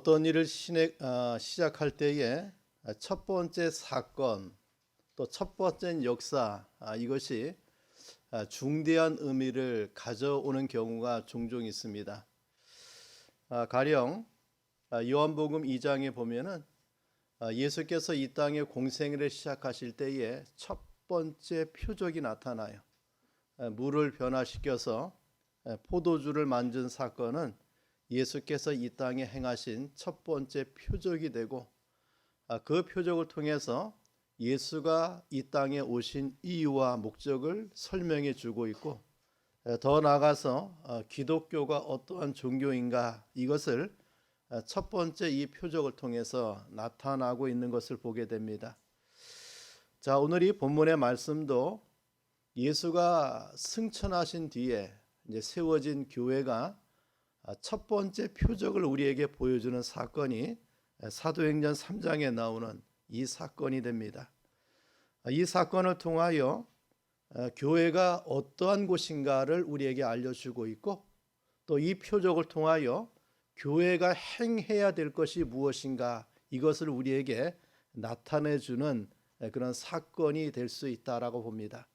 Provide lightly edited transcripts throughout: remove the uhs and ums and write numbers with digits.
어떤 일을 시작할 때에 첫 번째 사건 또 첫 번째 역사 이것이 중대한 의미를 가져오는 경우가 종종 있습니다. 가령 요한복음 2장에 보면은 예수께서 이 땅에 공생애를 시작하실 때에 첫 번째 표적이 나타나요. 물을 변화시켜서 포도주를 만든 사건은 예수께서 이 땅에 행하신 첫 번째 표적이 되고, 그 표적을 통해서 예수가 이 땅에 오신 이유와 목적을 설명해 주고 있고, 더 나아가서 기독교가 어떠한 종교인가 이것을 첫 번째 이 표적을 통해서 나타나고 있는 것을 보게 됩니다. 자, 오늘 이 본문의 말씀도 예수가 승천하신 뒤에 이제 세워진 교회가 첫 번째 표적을 우리에게 보여주는 사건이 사도행전 3장에 나오는 이 사건이 됩니다. 이 사건을 통하여 교회가 어떠한 곳인가를 우리에게 알려주고 있고, 또 이 표적을 통하여 교회가 행해야 될 것이 무엇인가 이것을 우리에게 나타내주는 그런 사건이 될 수 있다라고 봅니다.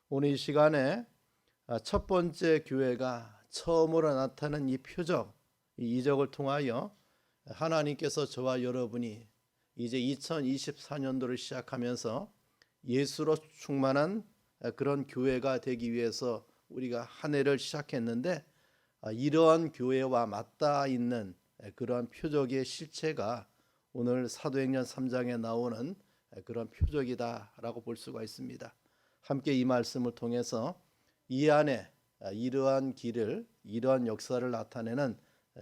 오늘 이 시간에 첫 번째 교회가 처음으로 나타난 이 표적, 이 이적을 통하여 하나님께서 저와 여러분이 이제 2024년도를 시작하면서 예수로 충만한 그런 교회가 되기 위해서 우리가 한 해를 시작했는데, 이러한 교회와 맞닿아 있는 그러한 표적의 실체가 오늘 사도행전 3장에 나오는 그런 표적이다라고 볼 수가 있습니다. 함께 이 말씀을 통해서 이 안에 이러한 길을, 이러한 역사를 나타내는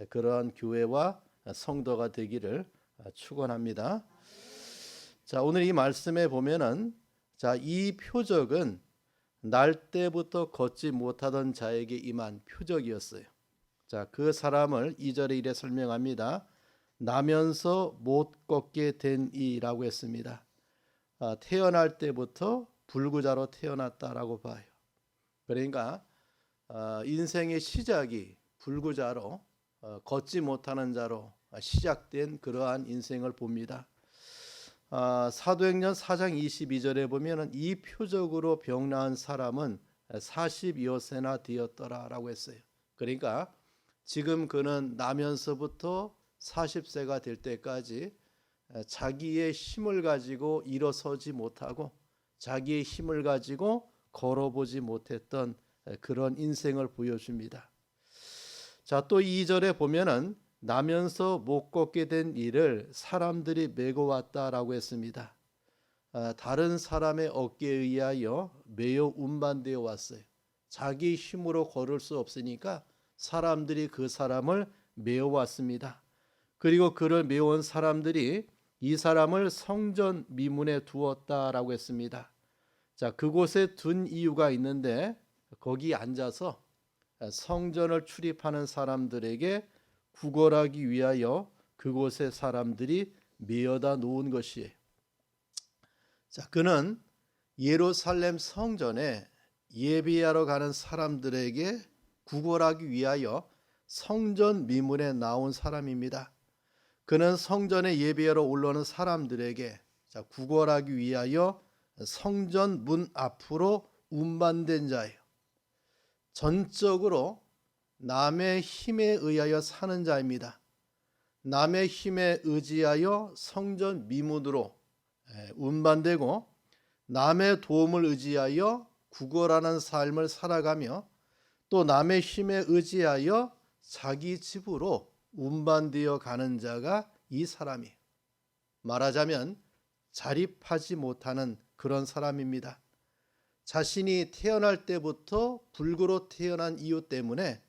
그러한 교회와 성도가 되기를 축원합니다. 자, 오늘 이 말씀에 보면은 이 표적은 날 때부터 걷지 못하던 자에게 임한 표적이었어요. 자, 그 사람을 2절에 이래 설명합니다. 나면서 못 걷게 된 이라고 했습니다. 태어날 때부터 불구자로 태어났다라고 봐요. 그러니까 인생의 시작이 불구자로 걷지 못하는 자로 시작된 그러한 인생을 봅니다. 사도행전 4장 22절에 보면 이 표적으로 병 나은 사람은 40여 세나 되었더라라고 했어요. 그러니까 지금 그는 나면서부터 40세가 될 때까지 자기의 힘을 가지고 일어서지 못하고 자기의 힘을 가지고 걸어보지 못했던 그런 인생을 보여줍니다. 자, 또 2절에 보면은 나면서 못 걷게 된 이를 사람들이 메고 왔다라고 했습니다. 다른 사람의 어깨에 의하여 메어 운반되어 왔어요. 자기 힘으로 걸을 수 없으니까 사람들이 그 사람을 메어 왔습니다. 그리고 그를 메어온 사람들이 이 사람을 성전 미문에 두었다라고 했습니다. 자, 그곳에 둔 이유가 있는데, 거기 앉아서 성전을 출입하는 사람들에게 구걸하기 위하여 그곳에 사람들이 메어다 놓은 것이에요. 자, 그는 예루살렘 성전에 예배하러 가는 사람들에게 구걸하기 위하여 성전 미문에 나온 사람입니다. 그는 성전에 예배하러 올라오는 사람들에게 구걸하기 위하여 성전 문 앞으로 운반된 자예요. 전적으로 남의 힘에 의하여 사는 자입니다. 남의 힘에 의지하여 성전 미문으로 운반되고, 남의 도움을 의지하여 구걸하는 삶을 살아가며, 또 남의 힘에 의지하여 자기 집으로 운반되어 가는 자가 이 사람이에요. 말하자면 자립하지 못하는 그런 사람입니다. 자신이 태어날 때부터 불구로 태어난 이유 때문에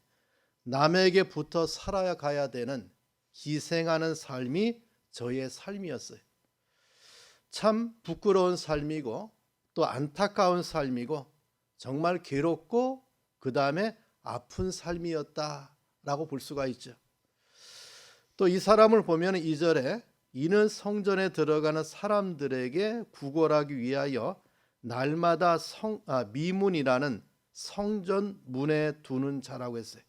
남에게 붙어 살아가야 되는 희생하는 삶이 저의 삶이었어요. 참 부끄러운 삶이고 또 안타까운 삶이고 정말 괴롭고 그 다음에 아픈 삶이었다라고 볼 수가 있죠. 또 이 사람을 보면 2절에 이는 성전에 들어가는 사람들에게 구걸하기 위하여 날마다 미문이라는 성전 문에 두는 자라고 했어요.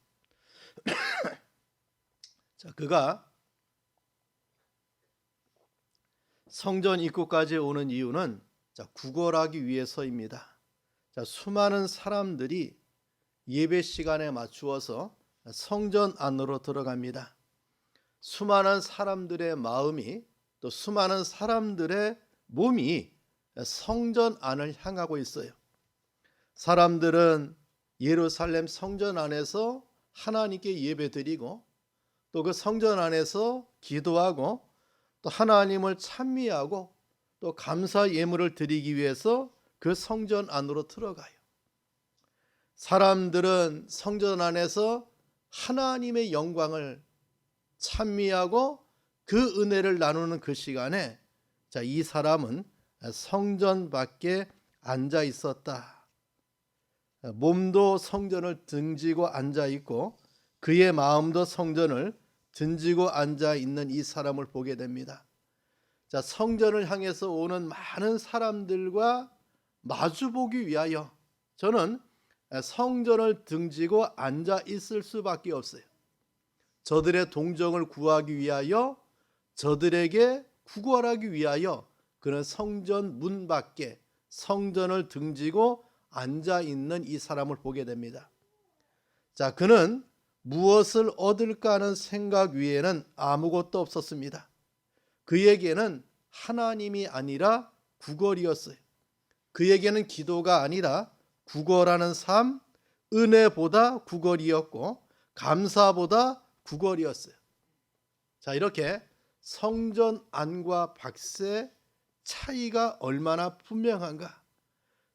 자, 그가 성전 입구까지 오는 이유는 구걸하기 위해서입니다. 수많은 사람들이 예배 시간에 맞추어서 성전 안으로 들어갑니다. 수많은 사람들의 마음이 또 수많은 사람들의 몸이 성전 안을 향하고 있어요. 사람들은 예루살렘 성전 안에서 하나님께 예배드리고 또 그 성전 안에서 기도하고 또 하나님을 찬미하고 또 감사 예물을 드리기 위해서 그 성전 안으로 들어가요. 사람들은 성전 안에서 하나님의 영광을 찬미하고 그 은혜를 나누는 그 시간에 이 사람은 성전 밖에 앉아 있었다. 몸도 성전을 등지고 앉아 있고 그의 마음도 성전을 등지고 앉아 있는 이 사람을 보게 됩니다. 성전을 향해서 오는 많은 사람들과 마주보기 위하여 저는 성전을 등지고 앉아 있을 수밖에 없어요. 저들의 동정을 구하기 위하여, 저들에게 구걸하기 위하여 그는 성전 문 밖에 성전을 등지고 앉아 있는 이 사람을 보게 됩니다. 그는 무엇을 얻을까 하는 생각 위에는 아무것도 없었습니다. 그에게는 하나님이 아니라 구걸이었어요. 그에게는 기도가 아니라 구걸하는 삶, 은혜보다 구걸이었고 감사보다 구걸이었어요. 이렇게 성전 안과 밖의 차이가 얼마나 분명한가.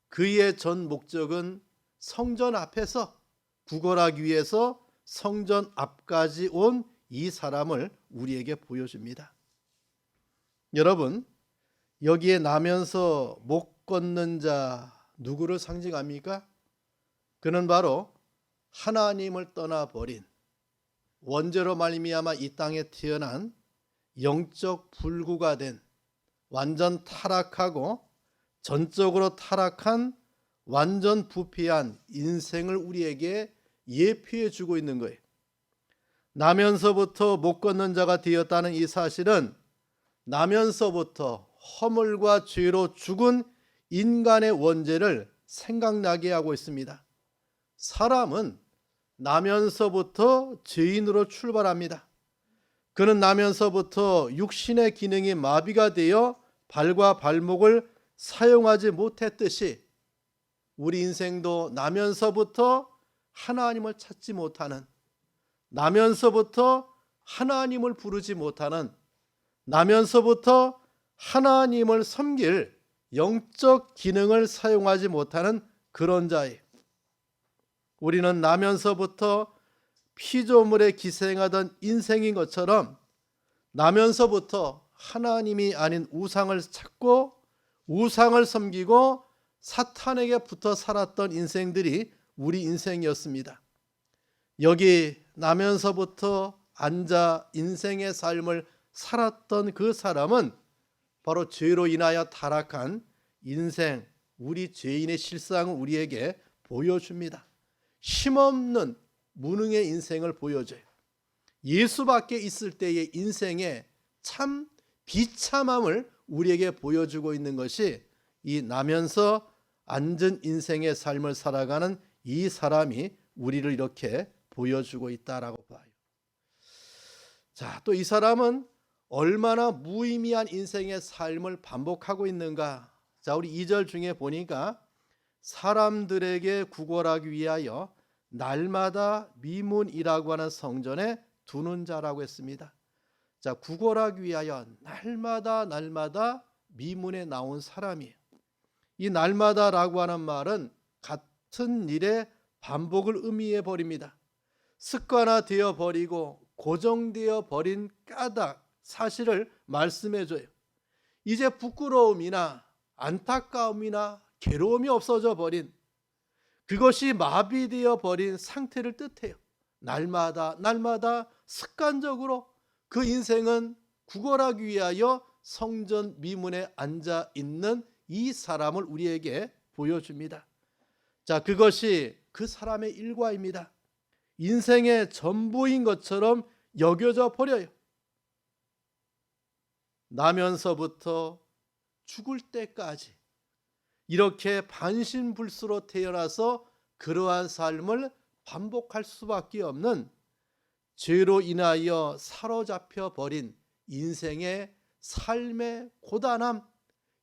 그의 전 목적은 성전 앞에서 구걸하기 위해서 성전 앞까지 온 이 사람을 우리에게 보여줍니다. 여러분, 여기에 나면서 못 걷는 자 누구를 상징합니까? 그는 바로 하나님을 떠나버린, 원죄로 말미암아 이 땅에 태어난 영적 불구가 된, 완전 타락하고 전적으로 타락한, 완전 부패한 인생을 우리에게 예표해 주고 있는 거예요. 나면서부터 못 걷는 자가 되었다는 이 사실은 나면서부터 허물과 죄로 죽은 인간의 원죄를 생각나게 하고 있습니다. 사람은 나면서부터 죄인으로 출발합니다. 그는 나면서부터 육신의 기능이 마비가 되어 발과 발목을 사용하지 못했듯이 우리 인생도 나면서부터 하나님을 찾지 못하는, 나면서부터 하나님을 부르지 못하는, 나면서부터 하나님을 섬길 영적 기능을 사용하지 못하는 그런 자예요. 우리는 나면서부터 피조물에 기생하던 인생인 것처럼 나면서부터 하나님이 아닌 우상을 찾고 우상을 섬기고 사탄에게 붙어 살았던 인생들이 우리 인생이었습니다. 여기 나면서부터 앉아 인생의 삶을 살았던 그 사람은 바로 죄로 인하여 타락한 인생, 우리 죄인의 실상을 우리에게 보여줍니다. 힘없는 무능의 인생을 보여줘요. 예수밖에 있을 때의 인생의 참 비참함을 우리에게 보여주고 있는 것이 이 나면서 앉은 인생의 삶을 살아가는 이 사람이 우리를 이렇게 보여주고 있다라고 봐요. 또 이 사람은 얼마나 무의미한 인생의 삶을 반복하고 있는가. 우리 2절 중에 보니까 사람들에게 구걸하기 위하여 날마다 미문이라고 하는 성전에 두는 자라고 했습니다. 구걸하기 위하여 날마다 미문에 나온 사람이에요. 이 날마다라고 하는 말은 같은 일의 반복을 의미해 버립니다. 습관화되어 버리고 고정되어 버린 까닭, 사실을 말씀해 줘요. 이제 부끄러움이나 안타까움이나 괴로움이 없어져 버린, 그것이 마비되어 버린 상태를 뜻해요. 날마다 습관적으로 그 인생은 구걸하기 위하여 성전 미문에 앉아 있는 이 사람을 우리에게 보여줍니다. 그것이 그 사람의 일과입니다. 인생의 전부인 것처럼 여겨져 버려요. 나면서부터 죽을 때까지 이렇게 반신불수로 태어나서 그러한 삶을 반복할 수밖에 없는 죄로 인하여 사로잡혀 버린 인생의 삶의 고단함,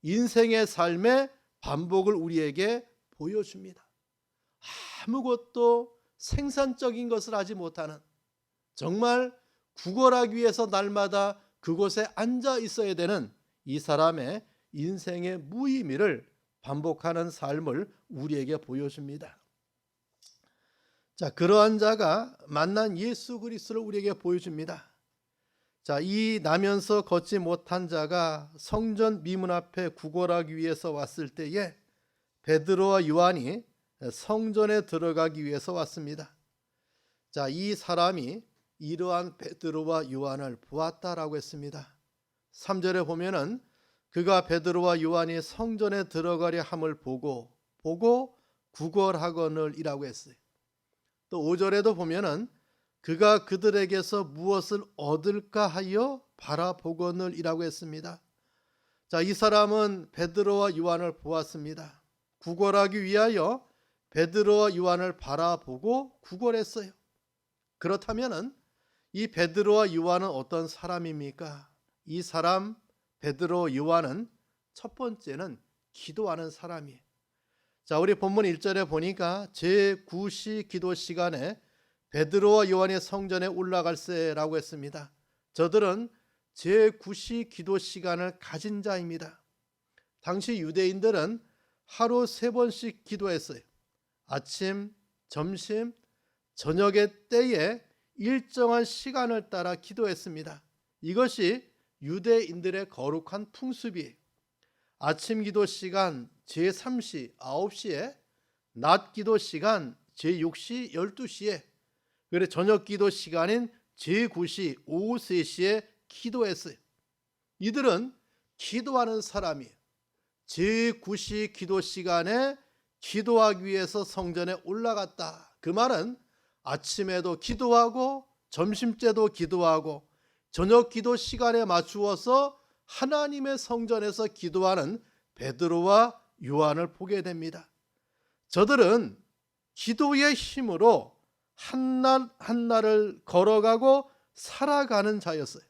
인생의 삶의 반복을 우리에게 보여줍니다. 아무것도 생산적인 것을 하지 못하는, 정말 구걸하기 위해서 날마다 그곳에 앉아 있어야 되는 이 사람의 인생의 무의미를 반복하는 삶을 우리에게 보여줍니다. 자, 그러한 자가 만난 예수 그리스도를 우리에게 보여줍니다. 자, 이 나면서 걷지 못한 자가 성전 미문 앞에 구걸하기 위해서 왔을 때에 베드로와 요한이 성전에 들어가기 위해서 왔습니다. 자, 이 사람이 이러한 베드로와 요한을 보았다라고 했습니다. 3절에 보면은 그가 베드로와 요한이 성전에 들어가려 함을 보고 구걸하거늘 이라고 했어요. 또 5절에도 보면은 그가 그들에게서 무엇을 얻을까 하여 바라보거늘 이라고 했습니다. 자, 이 사람은 베드로와 요한을 보았습니다. 구걸하기 위하여 베드로와 요한을 바라보고 구걸했어요. 그렇다면은 이 베드로와 요한은 어떤 사람입니까? 이 사람 베드로 요한은 첫 번째는 기도하는 사람이에요. 자, 우리 본문 1절에 보니까 제9시 기도 시간에 베드로와 요한이 성전에 올라갈세라고 했습니다. 저들은 제9시 기도 시간을 가진 자입니다. 당시 유대인들은 하루 3번씩 기도했어요. 아침, 점심, 저녁의 때에 일정한 시간을 따라 기도했습니다. 이것이 유대인들의 거룩한 풍습이에요. 아침 기도 시간 제3시 9시에, 낮 기도 시간 제6시 12시에, 그리고 저녁 기도 시간인 제9시 오후 3시에 기도했어요. 이들은 기도하는 사람이에요. 제9시 기도 시간에 기도하기 위해서 성전에 올라갔다. 그 말은 아침에도 기도하고 점심때도 기도하고 저녁 기도 시간에 맞추어서 하나님의 성전에서 기도하는 베드로와 요한을 보게 됩니다. 저들은 기도의 힘으로 한날 한날을 걸어가고 살아가는 자였어요.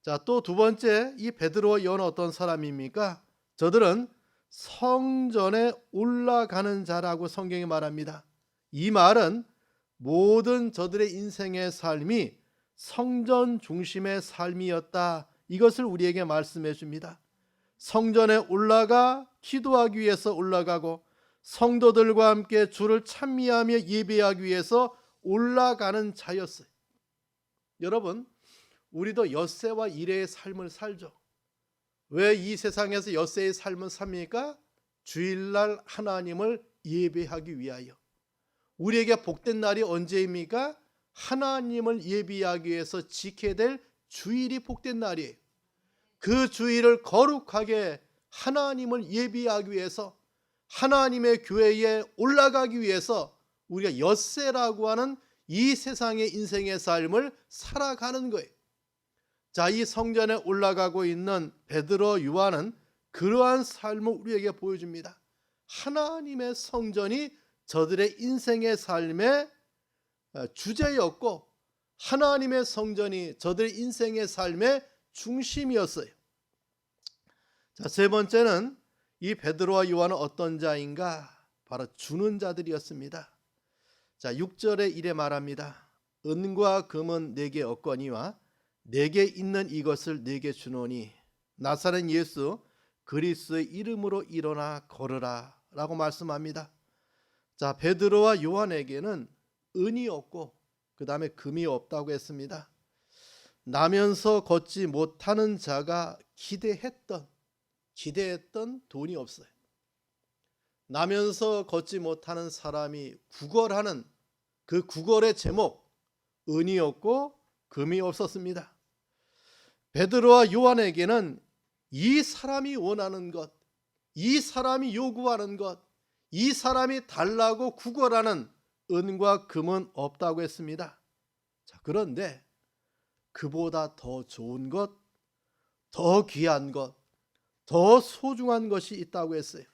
자, 또 두 번째, 이 베드로와 요한은 어떤 사람입니까? 저들은 성전에 올라가는 자라고 성경이 말합니다. 이 말은 모든 저들의 인생의 삶이 성전 중심의 삶이었다, 이것을 우리에게 말씀해 줍니다. 성전에 올라가 기도하기 위해서 올라가고 성도들과 함께 주를 찬미하며 예배하기 위해서 올라가는 자였어요. 여러분, 우리도 엿새와 이레의 삶을 살죠. 왜 이 세상에서 엿새의 삶을 삽니까? 주일날 하나님을 예배하기 위하여. 우리에게 복된 날이 언제입니까? 하나님을 예배하기 위해서 지켜야 될 주일이 복된 날이에요. 그 주일을 거룩하게 하나님을 예배하기 위해서, 하나님의 교회에 올라가기 위해서 우리가 엿새라고 하는 이 세상의 인생의 삶을 살아가는 거예요. 자, 이 성전에 올라가고 있는 베드로 요한은 그러한 삶을 우리에게 보여줍니다. 하나님의 성전이 저들의 인생의 삶의 주제였고 하나님의 성전이 저들의 인생의 삶의 중심이었어요. 자, 세 번째는 이 베드로와 요한은 어떤 자인가? 바로 주는 자들이었습니다. 자, 6절에 이래 말합니다. 은과 금은 내게 없거니와 내게 있는 이것을 내게 주노니 나사렛 예수 그리스도의 이름으로 일어나 걸으라 라고 말씀합니다. 자, 베드로와 요한에게는 은이 없고 그 다음에 금이 없다고 했습니다. 나면서 걷지 못하는 자가 기대했던 돈이 없어요. 나면서 걷지 못하는 사람이 구걸하는 그 구걸의 제목, 은이 없고 금이 없었습니다. 베드로와 요한에게는 이 사람이 원하는 것, 이 사람이 요구하는 것, 이 사람이 달라고 구걸하는 은과 금은 없다고 했습니다. 자, 그런데 그보다 더 좋은 것, 더 귀한 것, 더 소중한 것이 있다고 했어요.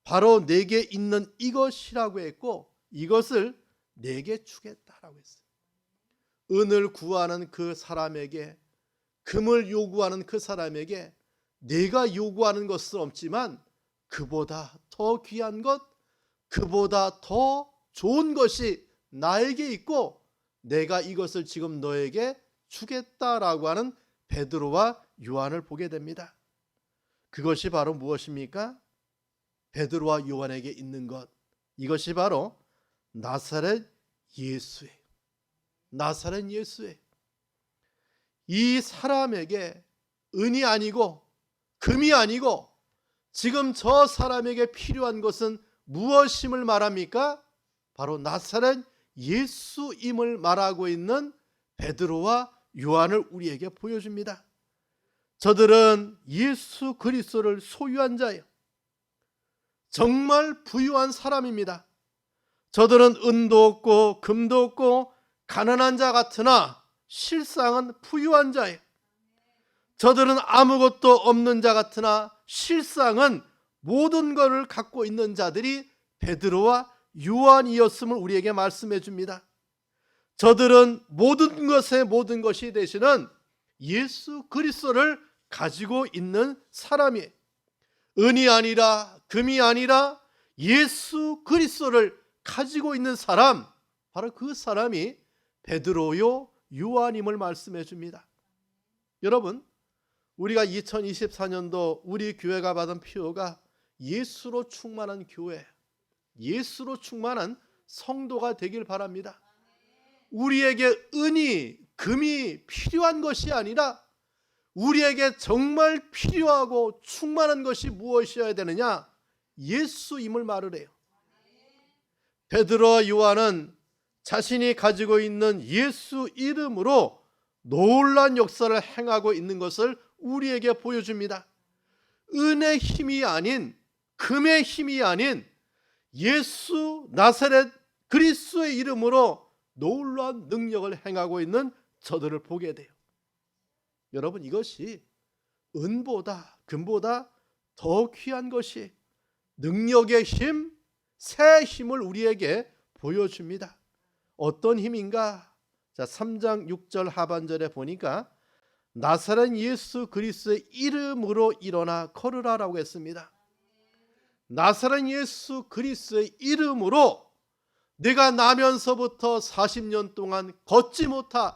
바로 내게 있는 이것이라고 했고 이것을 내게 주겠다라고 했어요. 은을 구하는 그 사람에게, 금을 요구하는 그 사람에게 내가 요구하는 것은 없지만 그보다 더 귀한 것, 그보다 더 좋은 것이 나에게 있고 내가 이것을 지금 너에게 주겠다라고 하는 베드로와 요한을 보게 됩니다. 그것이 바로 무엇입니까? 베드로와 요한에게 있는 것, 이것이 바로 나사렛 예수예요. 나사렛 예수예요. 이 사람에게 은이 아니고 금이 아니고 지금 저 사람에게 필요한 것은 무엇임을 말합니까? 바로 나사렛 예수임을 말하고 있는 베드로와 요한을 우리에게 보여줍니다. 저들은 예수 그리스도를 소유한 자예요. 정말 부유한 사람입니다. 저들은 은도 없고 금도 없고 가난한 자 같으나 실상은 부유한 자예요. 저들은 아무것도 없는 자 같으나 실상은 모든 것을 갖고 있는 자들이 베드로와 요한이었음을 우리에게 말씀해 줍니다. 저들은 모든 것의 모든 것이 되시는 예수 그리스도를 가지고 있는 사람이에요. 은이 아니라 금이 아니라 예수 그리스도를 가지고 있는 사람, 바로 그 사람이 베드로요 요한임을 말씀해 줍니다. 여러분, 우리가 2024년도 우리 교회가 받은 표어가 예수로 충만한 교회, 예수로 충만한 성도가 되길 바랍니다. 우리에게 은이 금이 필요한 것이 아니라 우리에게 정말 필요하고 충만한 것이 무엇이어야 되느냐? 예수임을 말을 해요. 베드로와 요한은 자신이 가지고 있는 예수 이름으로 놀라운 역사를 행하고 있는 것을 우리에게 보여줍니다. 은의 힘이 아닌, 금의 힘이 아닌 예수 나사렛 그리스도의 이름으로 놀라운 능력을 행하고 있는 저들을 보게 돼요. 여러분, 이것이 은보다 금보다 더 귀한 것이 능력의 힘, 새 힘을 우리에게 보여줍니다. 어떤 힘인가? 자, 3장 6절 하반절에 보니까 나사렛 예수 그리스도의 이름으로 일어나 걸으라라고 했습니다. 나사렛 예수 그리스도의 이름으로 내가 나면서부터 40년 동안 걷지 못한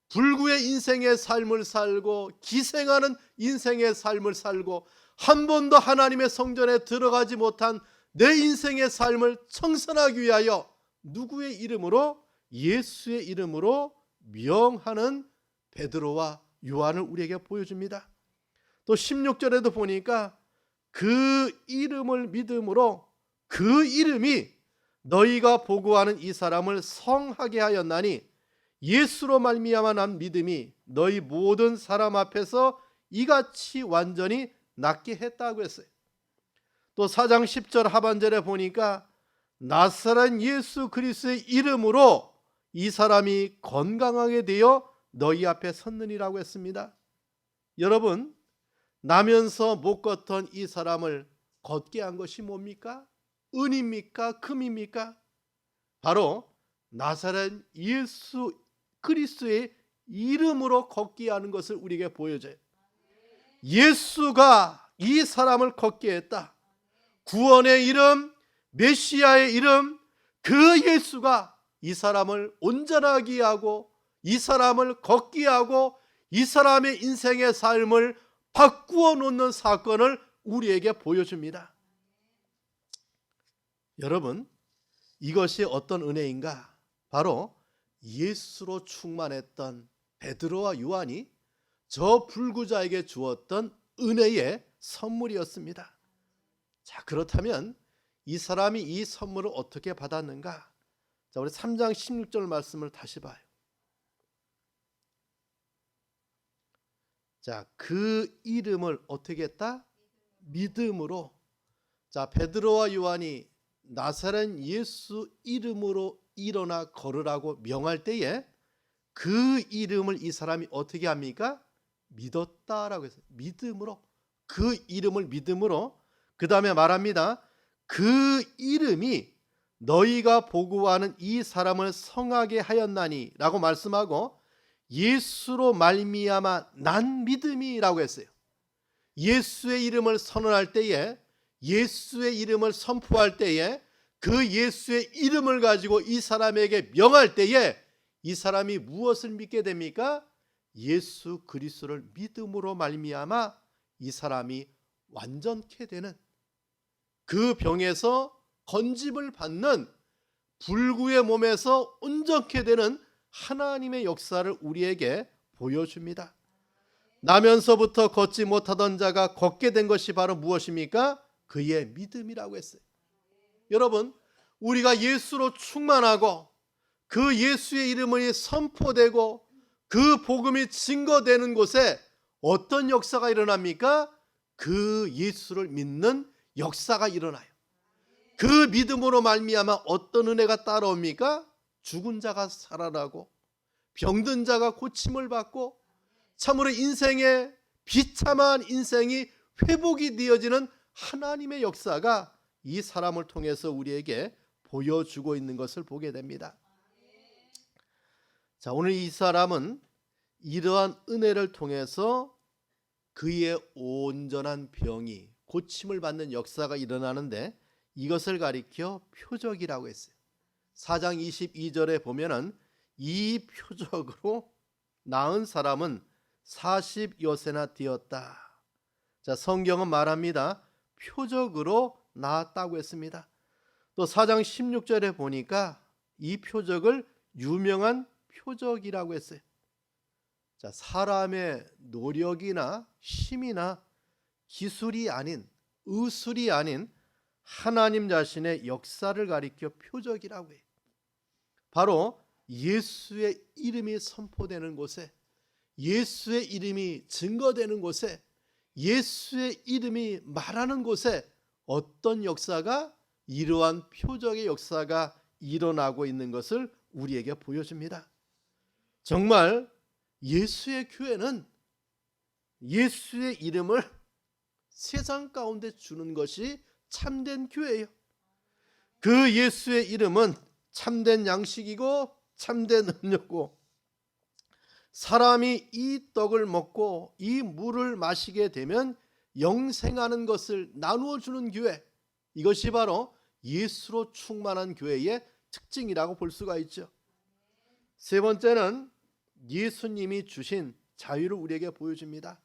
불구의 인생의 삶을 살고 기생하는 인생의 삶을 살고 한 번도 하나님의 성전에 들어가지 못한 내 인생의 삶을 청산하기 위하여 누구의 이름으로? 예수의 이름으로 명하는 베드로와 요한을 우리에게 보여줍니다. 또 16절에도 보니까 그 이름을 믿음으로 그 이름이 너희가 보고하는 이 사람을 성하게 하였나니 예수로 말미암아 난 믿음이 너희 모든 사람 앞에서 이같이 완전히 낫게 했다고 했어요. 또 4장 10절 하반절에 보니까 나사렛 예수 그리스도의 이름으로 이 사람이 건강하게 되어 너희 앞에 섰느니라고 했습니다. 여러분, 나면서 못 걷던 이 사람을 걷게 한 것이 뭡니까? 은입니까? 금입니까? 바로 나사렛 예수 그리스도의 이름으로 걷게 하는 것을 우리에게 보여줘요. 예수가 이 사람을 걷게 했다. 구원의 이름, 메시아의 이름, 그 예수가 이 사람을 온전하게 하고 이 사람을 걷게 하고 이 사람의 인생의 삶을 바꾸어 놓는 사건을 우리에게 보여줍니다. 여러분, 이것이 어떤 은혜인가? 바로 예수로 충만했던 베드로와 요한이 저 불구자에게 주었던 은혜의 선물이었습니다. 자, 그렇다면 이 사람이 이 선물을 어떻게 받았는가? 자, 우리 3장 16절 말씀을 다시 봐요. 자, 그 이름을 어떻게 했다? 믿음으로. 자, 베드로와 요한이 나사렛 예수 이름으로 일어나 걸으라고 명할 때에 그 이름을 이 사람이 어떻게 합니까? 믿었다라고 했어요. 믿음으로, 그 이름을 믿음으로. 그 다음에 말합니다. 그 이름이 너희가 보고하는 이 사람을 성하게 하였나니 라고 말씀하고, 예수로 말미암아 난 믿음이라고 했어요. 예수의 이름을 선언할 때에, 예수의 이름을 선포할 때에, 그 예수의 이름을 가지고 이 사람에게 명할 때에 이 사람이 무엇을 믿게 됩니까? 예수 그리스도를 믿음으로 말미암아 이 사람이 완전케 되는, 그 병에서 건짐을 받는, 불구의 몸에서 온전케 되는 하나님의 역사를 우리에게 보여줍니다. 나면서부터 걷지 못하던 자가 걷게 된 것이 바로 무엇입니까? 그의 믿음이라고 했어요. 여러분, 우리가 예수로 충만하고 그 예수의 이름이 선포되고 그 복음이 증거되는 곳에 어떤 역사가 일어납니까? 그 예수를 믿는 역사가 일어나요. 그 믿음으로 말미암아 어떤 은혜가 따라옵니까? 죽은 자가 살아나고 병든 자가 고침을 받고 참으로 인생의 비참한 인생이 회복이 되어지는 하나님의 역사가 이 사람을 통해서 우리에게 보여주고 있는 것을 보게 됩니다. 자, 오늘 이 사람은 이러한 은혜를 통해서 그의 온전한 병이 고침을 받는 역사가 일어나는데, 이것을 가리켜 표적이라고 했어요. 4장 22절에 보면은 이 표적으로 나은 사람은 40여세나 되었다. 자, 성경은 말합니다. 표적으로 나았다고 했습니다. 또 4장 16절에 보니까 이 표적을 유명한 표적이라고 했어요. 자, 사람의 노력이나 힘이나 기술이 아닌, 의술이 아닌 하나님 자신의 역사를 가리켜 표적이라고 해요. 바로 예수의 이름이 선포되는 곳에, 예수의 이름이 증거되는 곳에, 예수의 이름이 말하는 곳에 어떤 역사가, 이러한 표적의 역사가 일어나고 있는 것을 우리에게 보여줍니다. 정말 예수의 교회는 예수의 이름을 세상 가운데 주는 것이 참된 교회예요. 그 예수의 이름은 참된 양식이고 참된 음료고, 사람이 이 떡을 먹고 이 물을 마시게 되면 영생하는 것을 나누어 주는 교회, 이것이 바로 예수로 충만한 교회의 특징이라고 볼 수가 있죠. 세 번째는 예수님이 주신 자유를 우리에게 보여줍니다.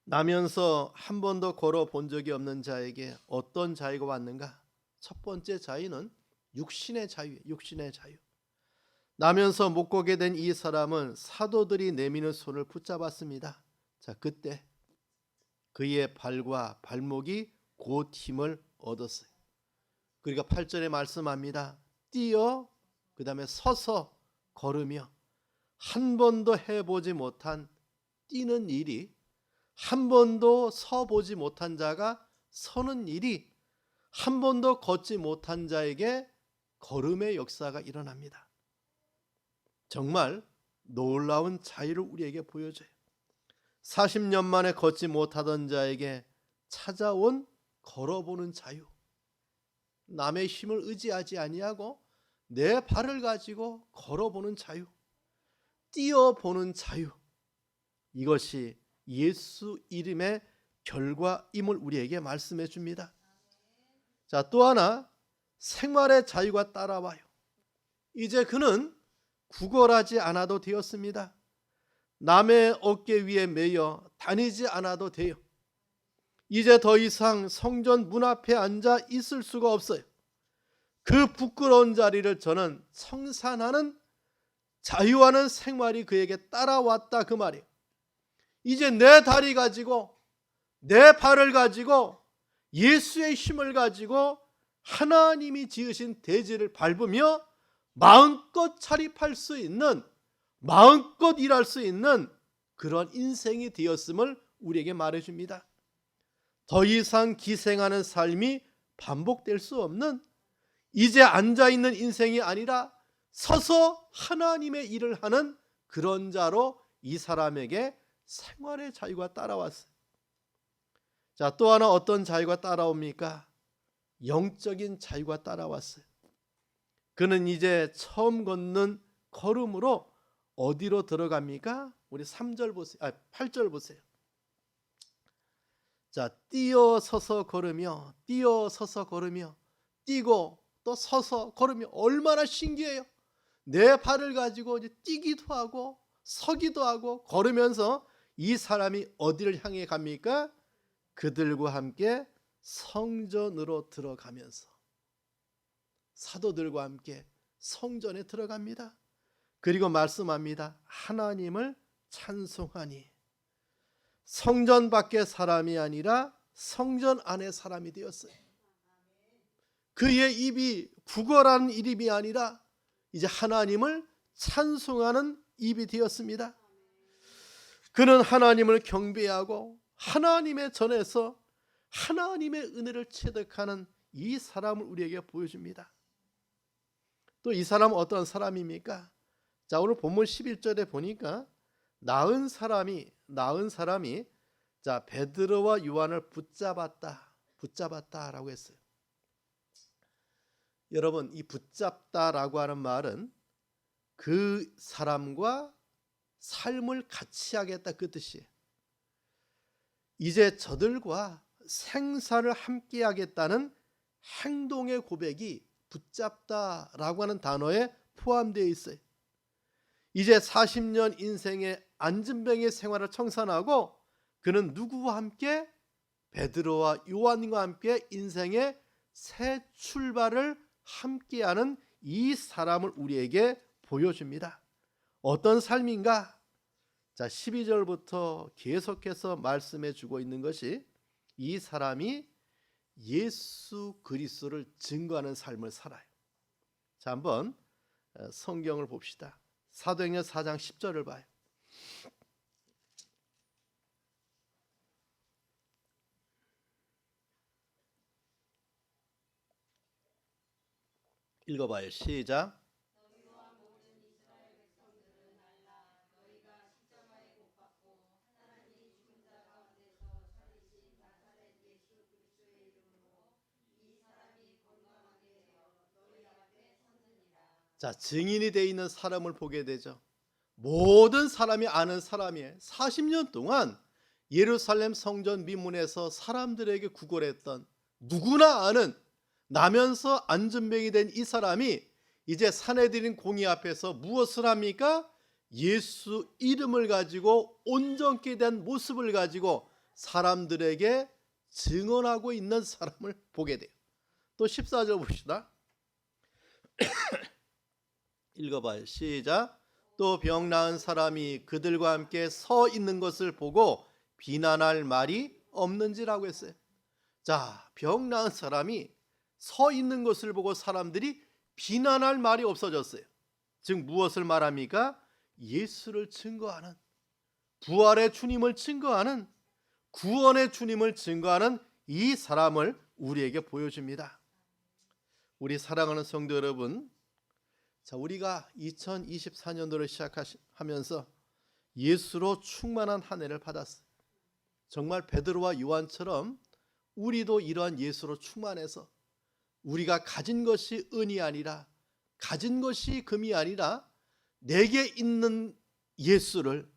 나면서 한 번도 걸어본 적이 없는 자에게 어떤 자유가 왔는가? 첫 번째 자유는 육신의 자유예요. 육신의 자유. 나면서 못 걷게 된 이 사람은 사도들이 내미는 손을 붙잡았습니다. 자, 그때 그의 발과 발목이 곧 힘을 얻었어요. 그러니까 8절에 말씀합니다. 뛰어, 그 다음에 서서 걸으며, 한 번도 해보지 못한 뛰는 일이, 한 번도 서보지 못한 자가 서는 일이, 한 번도 걷지 못한 자에게 걸음의 역사가 일어납니다. 정말 놀라운 자유를 우리에게 보여줘요. 40년 만에 걷지 못하던 자에게 찾아온 걸어보는 자유, 남의 힘을 의지하지 아니하고 내 발을 가지고 걸어보는 자유, 뛰어보는 자유, 이것이 예수 이름의 결과임을 우리에게 말씀해 줍니다. 자, 또 하나 생활의 자유가 따라와요. 이제 그는 구걸하지 않아도 되었습니다. 남의 어깨 위에 매여 다니지 않아도 돼요. 이제 더 이상 성전 문 앞에 앉아 있을 수가 없어요. 그 부끄러운 자리를 저는 청산하는, 자유하는 생활이 그에게 따라왔다, 그 말이에요. 이제 내 다리 가지고, 내 발을 가지고, 예수의 힘을 가지고 하나님이 지으신 대지를 밟으며 마음껏 차립할 수 있는, 마음껏 일할 수 있는 그런 인생이 되었음을 우리에게 말해줍니다. 더 이상 기생하는 삶이 반복될 수 없는, 이제 앉아있는 인생이 아니라 서서 하나님의 일을 하는 그런 자로 이 사람에게 생활의 자유가 따라왔어요. 자, 또 하나 어떤 자유가 따라옵니까? 영적인 자유가 따라왔어요. 그는 이제 처음 걷는 걸음으로 어디로 들어갑니까? 우리 3절 보세요. 8절 보세요. 자, 뛰어서서 걸으며 뛰어서서 걸으며 뛰고 또 서서 걸으며 얼마나 신기해요. 내 발을 가지고 이제 뛰기도 하고 서기도 하고 걸으면서 이 사람이 어디를 향해 갑니까? 그들과 함께 성전으로 들어가면서 사도들과 함께 성전에 들어갑니다. 그리고 말씀합니다. 하나님을 찬송하니 성전 밖의 사람이 아니라 성전 안의 사람이 되었어요. 그의 입이 구걸하는 입이 아니라 이제 하나님을 찬송하는 입이 되었습니다. 그는 하나님을 경배하고 하나님의 전에서 하나님의 은혜를 체득하는 이 사람을 우리에게 보여줍니다. 또 이 사람은 어떤 사람입니까? 자, 오늘 본문 11절에 보니까 나은 사람이 자, 베드로와 요한을 붙잡았다라고 했어요. 여러분, 이 붙잡다라고 하는 말은 그 사람과 삶을 같이 하겠다 그 뜻이에요. 이제 저들과 생사를 함께 하겠다는 행동의 고백이 붙잡다라고 하는 단어에 포함되어 있어요. 이제 40년 인생의 안진뱅이 생활을 청산하고 그는 누구와 함께? 베드로와 요한과 함께 인생의 새 출발을 함께하는 이 사람을 우리에게 보여줍니다. 어떤 삶인가? 자, 12절부터 계속해서 말씀해 주고 있는 것이 이 사람이 예수 그리스도를 증거하는 삶을 살아요. 자, 한번 성경을 봅시다. 사도행전 4장 10절을 봐요. 읽어봐요. 시작. 자, 증인이 되어 있는 사람을 보게 되죠. 모든 사람이 아는 사람이에요. 40년 동안 예루살렘 성전 미문에서 사람들에게 구걸했던 누구나 아는 나면서 안전병이 된 이 사람이 이제 산헤드린 공의 앞에서 무엇을 합니까? 예수 이름을 가지고 온전케 된 모습을 가지고 사람들에게 증언하고 있는 사람을 보게 돼요. 또 14절 봅시다. 읽어봐요. 시작. 또 병 나은 사람이 그들과 함께 서 있는 것을 보고 비난할 말이 없는지라고 했어요. 자, 병 나은 사람이 서 있는 것을 보고 사람들이 비난할 말이 없어졌어요. 즉 무엇을 말합니까? 예수를 증거하는, 부활의 주님을 증거하는, 구원의 주님을 증거하는 이 사람을 우리에게 보여줍니다. 우리 사랑하는 성도 여러분, 자, 우리가 2024년도를 시작하면서 예수로 충만한 한 해를 받았어요. 정말 베드로와 요한처럼 우리도 이러한 예수로 충만해서 우리가 가진 것이 은이 아니라, 가진 것이 금이 아니라 내게 있는 예수를,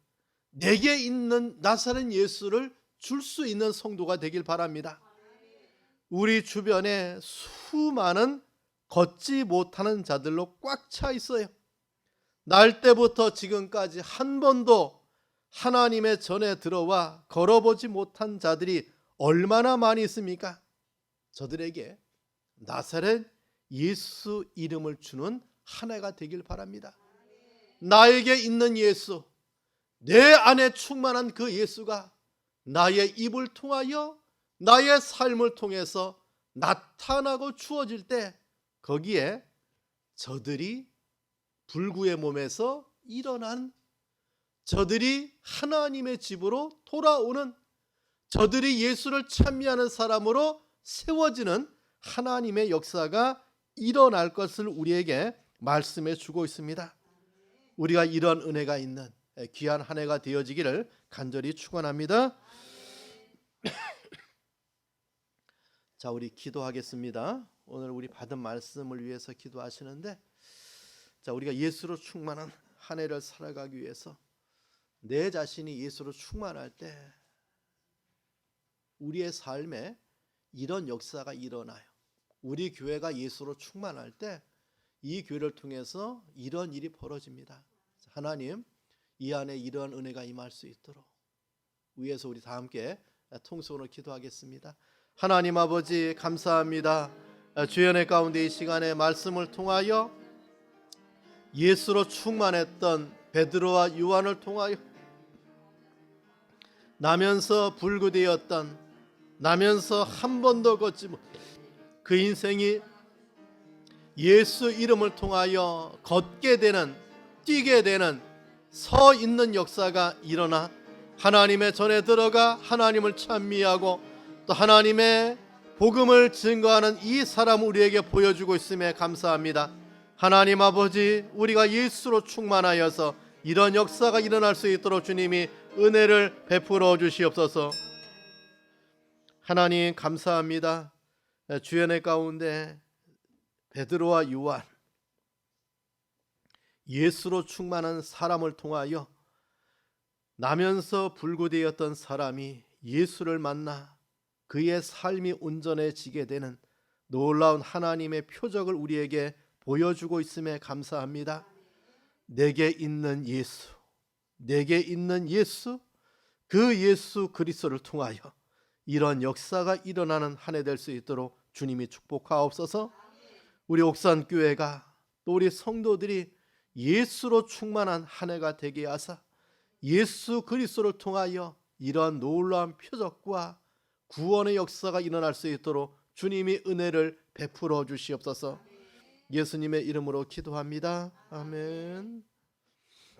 내게 있는 나사렛 예수를 줄 수 있는 성도가 되길 바랍니다. 우리 주변에 수많은 걷지 못하는 자들로 꽉 차 있어요. 날 때부터 지금까지 한 번도 하나님의 전에 들어와 걸어보지 못한 자들이 얼마나 많이 있습니까? 저들에게 나사렛 예수 이름을 주는 한 해가 되길 바랍니다. 나에게 있는 예수, 내 안에 충만한 그 예수가 나의 입을 통하여 나의 삶을 통해서 나타나고 주어질 때 거기에 저들이 불구의 몸에서 일어난, 저들이 하나님의 집으로 돌아오는, 저들이 예수를 찬미하는 사람으로 세워지는 하나님의 역사가 일어날 것을 우리에게 말씀해 주고 있습니다. 우리가 이런 은혜가 있는 귀한 한 해가 되어지기를 간절히 축원합니다. 자, 우리 기도하겠습니다. 오늘 우리 받은 말씀을 위해서 기도하시는데, 자, 우리가 예수로 충만한 한 해를 살아가기 위해서 내 자신이 예수로 충만할 때 우리의 삶에 이런 역사가 일어나요. 우리 교회가 예수로 충만할 때 이 교회를 통해서 이런 일이 벌어집니다. 하나님, 이 안에 이러한 은혜가 임할 수 있도록 위에서 우리 다 함께 통성으로 기도하겠습니다. 하나님 아버지, 감사합니다. 주연의 가운데 이 시간에 말씀을 통하여 예수로 충만했던 베드로와 요한을 통하여 나면서 불구되었던, 나면서 한 번도 걷지 못 그 인생이 예수 이름을 통하여 걷게 되는, 뛰게 되는, 서 있는 역사가 일어나 하나님의 전에 들어가 하나님을 찬미하고 또 하나님의 복음을 증거하는 이 사람 우리에게 보여주고 있음에 감사합니다. 하나님 아버지, 우리가 예수로 충만하여서 이런 역사가 일어날 수 있도록 주님이 은혜를 베풀어 주시옵소서. 하나님 감사합니다. 주연의 가운데 베드로와 요한, 예수로 충만한 사람을 통하여 나면서 불구되었던 사람이 예수를 만나 그의 삶이 온전해지게 되는 놀라운 하나님의 표적을 우리에게 보여주고 있음에 감사합니다. 내게 있는 예수, 내게 있는 예수, 그 예수 그리스도를 통하여 이런 역사가 일어나는 한 해 될 수 있도록 주님이 축복하옵소서. 우리 옥산교회가 또 우리 성도들이 예수로 충만한 한 해가 되게 하사 예수 그리스도를 통하여 이러한 놀라운 표적과 구원의 역사가 일어날 수 있도록 주님이 은혜를 베풀어 주시옵소서. 예수님의 이름으로 기도합니다. 아멘.